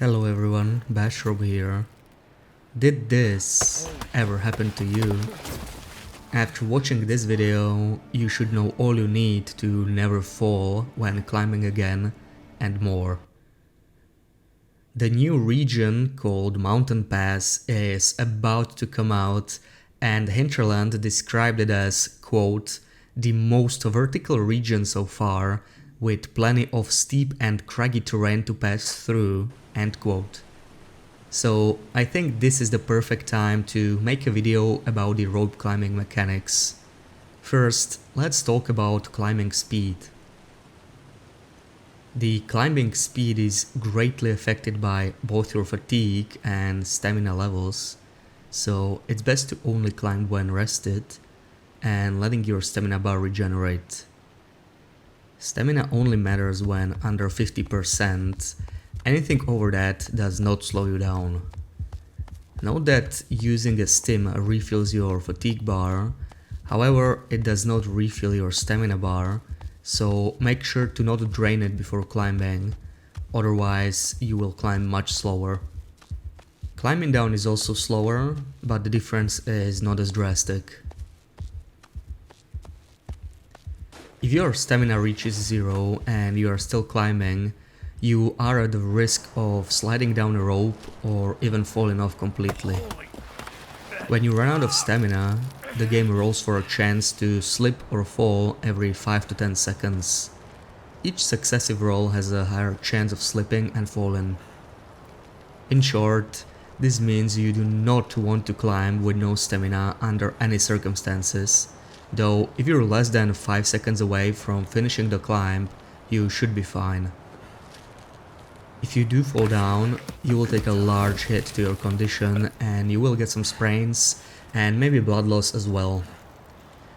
Hello everyone, Bashrob here. Did this ever happen to you? After watching this video, you should know all you need to never fall when climbing again and more. The new region called Mountain Pass is about to come out, and Hinterland described it as, quote, the most vertical region so far, with plenty of steep and craggy terrain to pass through, end quote. So I think this is the perfect time to make a video about the rope climbing mechanics. First, let's talk about climbing speed. The climbing speed is greatly affected by both your fatigue and stamina levels, so it's best to only climb when rested and letting your stamina bar regenerate. Stamina only matters when under 50%. Anything over that does not slow you down. Note that using a stim refills your fatigue bar, however it does not refill your stamina bar, so make sure to not drain it before climbing, otherwise you will climb much slower. Climbing down is also slower, but the difference is not as drastic. If your stamina reaches 0 and you are still climbing, you are at the risk of sliding down a rope or even falling off completely. When you run out of stamina, the game rolls for a chance to slip or fall every 5 to 10 seconds. Each successive roll has a higher chance of slipping and falling. In short, this means you do not want to climb with no stamina under any circumstances, though if you're less than 5 seconds away from finishing the climb, you should be fine. If you do fall down, you will take a large hit to your condition and you will get some sprains and maybe blood loss as well.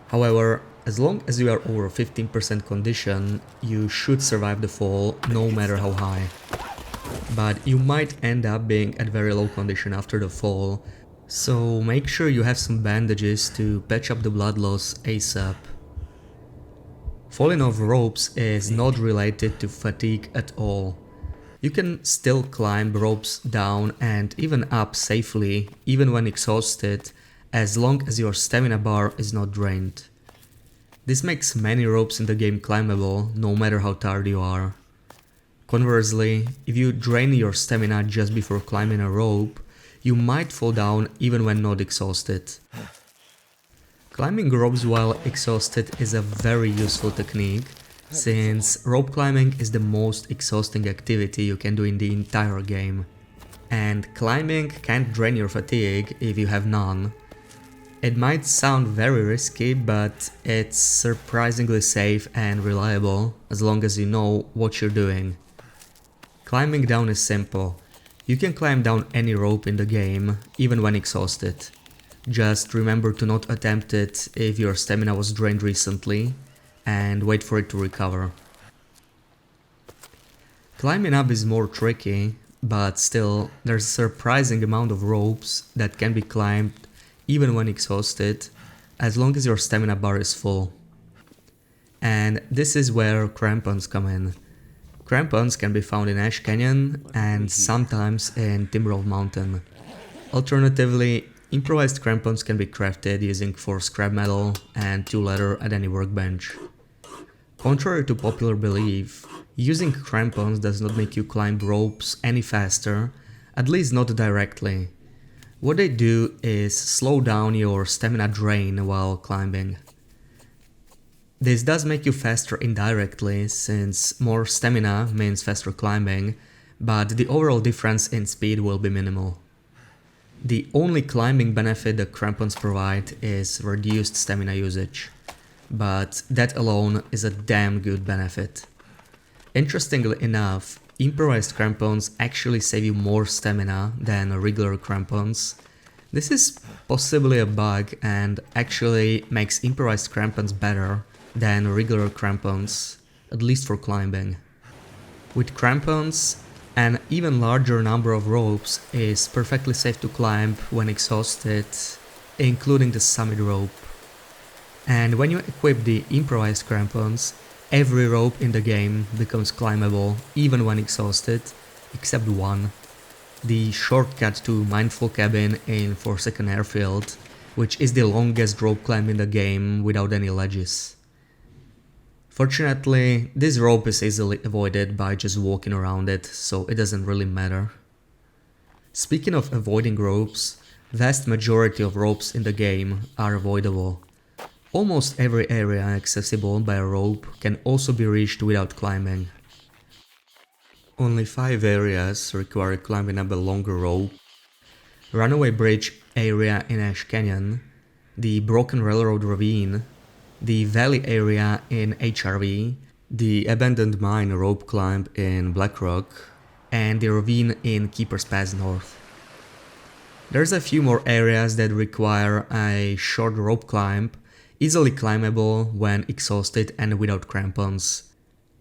However, as long as you are over 15% condition, you should survive the fall no matter how high. But you might end up being at very low condition after the fall, so make sure you have some bandages to patch up the blood loss ASAP. Falling off ropes is not related to fatigue at all. You can still climb ropes down and even up safely, even when exhausted, as long as your stamina bar is not drained. This makes many ropes in the game climbable, no matter how tired you are. Conversely, if you drain your stamina just before climbing a rope, you might fall down even when not exhausted. Climbing ropes while exhausted is a very useful technique, since rope climbing is the most exhausting activity you can do in the entire game. And climbing can't drain your fatigue if you have none. It might sound very risky, but it's surprisingly safe and reliable as long as you know what you're doing. Climbing down is simple. You can climb down any rope in the game, even when exhausted. Just remember to not attempt it if your stamina was drained recently, and wait for it to recover. Climbing up is more tricky, but still, there's a surprising amount of ropes that can be climbed even when exhausted, as long as your stamina bar is full. And this is where crampons come in. Crampons can be found in Ash Canyon and sometimes in Timberwolf Mountain. Alternatively, improvised crampons can be crafted using 4 scrap metal and 2 leather at any workbench. Contrary to popular belief, using crampons does not make you climb ropes any faster, at least not directly. What they do is slow down your stamina drain while climbing. This does make you faster indirectly, since more stamina means faster climbing, but the overall difference in speed will be minimal. The only climbing benefit the crampons provide is reduced stamina usage, but that alone is a damn good benefit. Interestingly enough, improvised crampons actually save you more stamina than regular crampons. This is possibly a bug and actually makes improvised crampons better than regular crampons, at least for climbing. With crampons, an even larger number of ropes is perfectly safe to climb when exhausted, including the summit rope. And when you equip the improvised crampons, every rope in the game becomes climbable even when exhausted, except one. the shortcut to Mindful Cabin in 4-second Airfield, which is the longest rope climb in the game without any ledges. Fortunately, this rope is easily avoided by just walking around it, so it doesn't really matter. Speaking of avoiding ropes, vast majority of ropes in the game are avoidable. Almost every area accessible by a rope can also be reached without climbing. Only 5 areas require climbing up a longer rope: Runaway Bridge area in Ash Canyon, the Broken Railroad Ravine, the Valley area in HRV, the Abandoned Mine rope climb in Black Rock, and the ravine in Keeper's Pass North. There's a few more areas that require a short rope climb, easily climbable when exhausted and without crampons.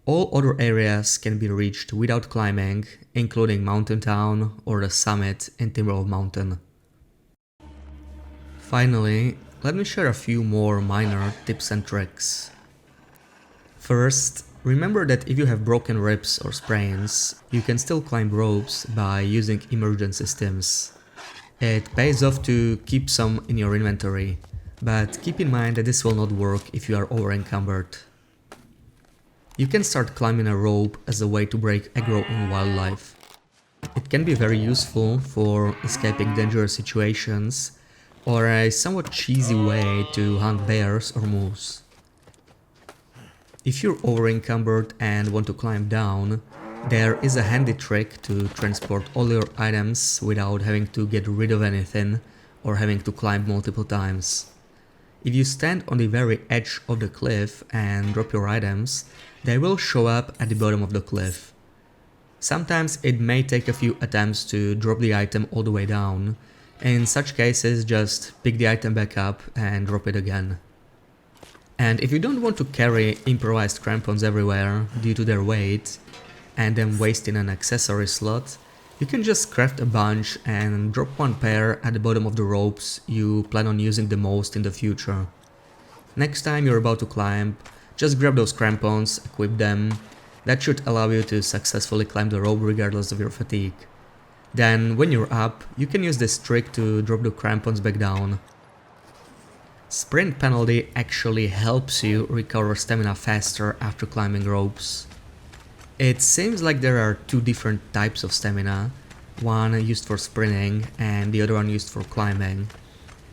All other areas can be reached without climbing, including Mountain Town or the summit in Timberwolf Mountain. Finally, let me share a few more minor tips and tricks. First, remember that if you have broken ribs or sprains, you can still climb ropes by using emergency stims. It pays off to keep some in your inventory, but keep in mind that this will not work if you are over-encumbered. You can start climbing a rope as a way to break aggro on wildlife. It can be very useful for escaping dangerous situations, or a somewhat cheesy way to hunt bears or moose. If you're over-encumbered and want to climb down, there is a handy trick to transport all your items without having to get rid of anything or having to climb multiple times. If you stand on the very edge of the cliff and drop your items, they will show up at the bottom of the cliff. Sometimes it may take a few attempts to drop the item all the way down. In such cases, just pick the item back up and drop it again. And if you don't want to carry improvised crampons everywhere due to their weight and then wasting an accessory slot, you can just craft a bunch and drop one pair at the bottom of the ropes you plan on using the most in the future. Next time you're about to climb, just grab those crampons, equip them. That should allow you to successfully climb the rope regardless of your fatigue. Then, when you're up, you can use this trick to drop the crampons back down. Sprint penalty actually helps you recover stamina faster after climbing ropes. It seems like there are 2 different types of stamina, one used for sprinting and the other one used for climbing.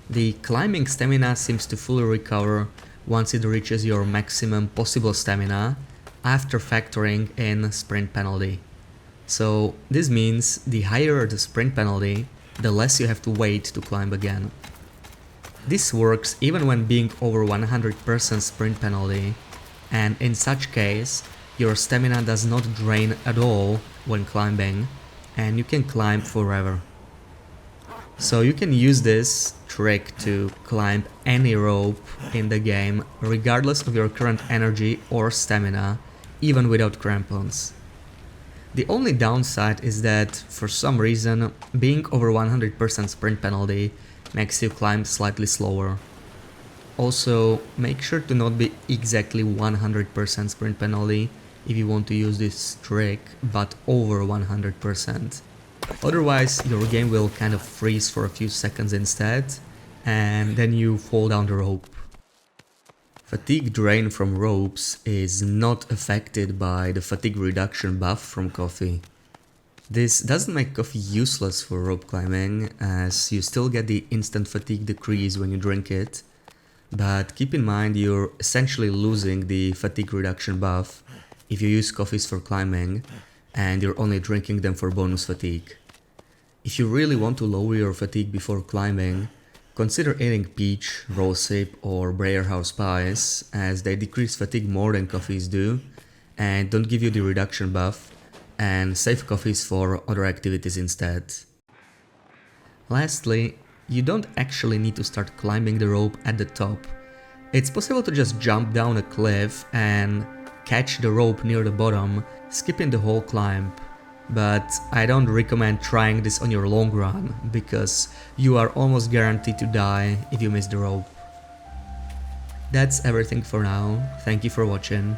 The climbing stamina seems to fully recover once it reaches your maximum possible stamina after factoring in sprint penalty. So this means the higher the sprint penalty, the less you have to wait to climb again. This works even when being over 100% sprint penalty, and in such case, your stamina does not drain at all when climbing, and you can climb forever. So you can use this trick to climb any rope in the game, regardless of your current energy or stamina, even without crampons. The only downside is that, for some reason, being over 100% sprint penalty makes you climb slightly slower. Also, make sure to not be exactly 100% sprint penalty if you want to use this trick, but over 100%. Otherwise, your game will kind of freeze for a few seconds instead, and then you fall down the rope. Fatigue drain from ropes is not affected by the fatigue reduction buff from coffee. This doesn't make coffee useless for rope climbing, as you still get the instant fatigue decrease when you drink it, but keep in mind you're essentially losing the fatigue reduction buff if you use coffees for climbing, and you're only drinking them for bonus fatigue. If you really want to lower your fatigue before climbing, consider eating peach, rosehip or Breyer House pies, as they decrease fatigue more than coffees do, and don't give you the reduction buff, and save coffees for other activities instead. Lastly, you don't actually need to start climbing the rope at the top. It's possible to just jump down a cliff and catch the rope near the bottom, skipping the whole climb. But I don't recommend trying this on your long run, because you are almost guaranteed to die if you miss the rope. That's everything for now, thank you for watching.